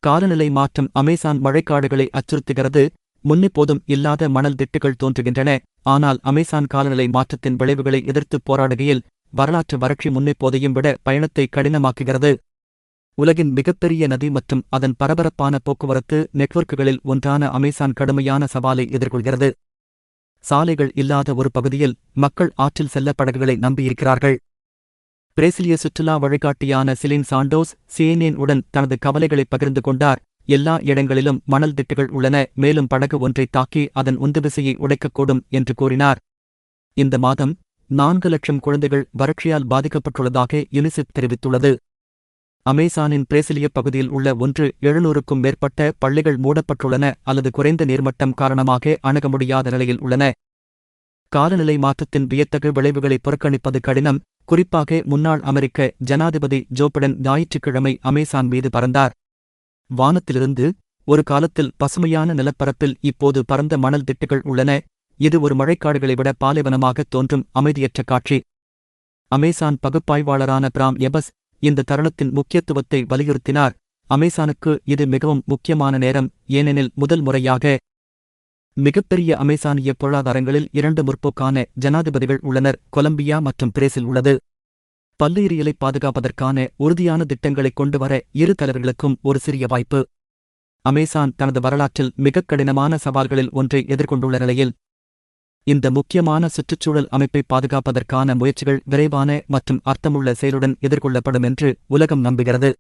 காலநிலை மாற்றம் அமேசான் மழைக்காடுகளை அச்சுறுத்துகிறது. முன்னெப்போதும் இல்லாத மணல் திட்டுகள் தோன்றுகின்றன. ஆனால் அமேசான் காலநிலை மாற்றத்தின் விளைவுகளை எதிர்த்துப் போராடுகையில் வரலாற்று வறட்சி முன்னெப்போதையும் விட பயணத்தை கடினமாக்குகிறது. உலகின் மிகப்பெரிய நதி மற்றும் அதன் பரபரப்பான போக்குவரத்து நெட்வொர்க்குகளில் ஒன்றான அமேசான் கடுமையான சவாலை எதிர்கொள்கிறது. சாலைகள் இல்லாத ஒரு பகுதியில் மக்கள் ஆற்றில் செல்ல படகுகளை நம்பியிருக்கிறார்கள். பிரேசிலிய சுற்றுலா வழிகாட்டியான சிலின் சாண்டோஸ் CNN உடன் தனது கவலைகளை பகிர்ந்து கொண்டார். எல்லா இடங்களிலும் மணல் திட்டுகள் உள்ளன, மேலும் படகு ஒன்றை தாக்கி அதன் உந்துவிசையை உடைக்கக்கூடும் என்று கூறினார். இந்த மாதம் 4 லட்சம் குழந்தைகள் வறட்சியால் பாதிக்கப்பட்டுள்ளதாக யுனிசெஃப் தெரிவித்துள்ளது. அமேசானின் பிரேசிலிய பகுதியில் உள்ள 700க்கும் மேற்பட்ட பள்ளிகள் மூடப்பட்டுள்ளன அல்லது குறைந்த நீர்மட்டம் காரணமாக அணுக முடியாத நிலையில் உள்ளன. காலநிலை மாற்றத்தின் வியத்தகு விளைவுகளை புறக்கணிப்பது கடினம். குறிப்பாக முன்னாள் அமெரிக்க ஜனாதிபதி ஜோ பிடன் ஞாயிற்றுக்கிழமை அமேசான் மீது பறந்தார். வானத்திலிருந்து ஒரு காலத்தில் பசுமையான நிலப்பரப்பில் இப்போது பரந்த மணல் திட்டுகள் உள்ளன. இது ஒரு மழைக்காடுகளை விட பாலைவனமாக தோன்றும் அமைதியற்ற காட்சி. அமேசான் பகுப்பாய்வாளரான பிராம் எபஸ் இந்த தருணத்தின் முக்கியத்துவத்தை வலியுறுத்தினார். அமேசானுக்கு இது மிகவும் முக்கியமான நேரம், ஏனெனில் முதல் முறையாக மிகப்பெரிய அமேசானிய பொருளாதாரங்களில் 2 முற்போக்கான ஜனாதிபதிகள் உள்ளனர். கொலம்பியா மற்றும் பிரேசில் உள்ளது. பல்லுயிரியலை பாதுகாப்பதற்கான உறுதியான திட்டங்களைக் கொண்டுவர இரு தலைவர்களுக்கும் ஒரு சிறிய வாய்ப்பு. அமேசான் தனது வரலாற்றில் மிகக் கடினமான சவால்களில் ஒன்றை எதிர்கொண்டுள்ள நிலையில் இந்த முக்கியமான சுற்றுச்சூழல் அமைப்பை பாதுகாப்பதற்கான முயற்சிகள் விரைவான மற்றும் அர்த்தமுள்ள செயலுடன் எதிர்கொள்ளப்படும் என்று உலகம் நம்புகிறது.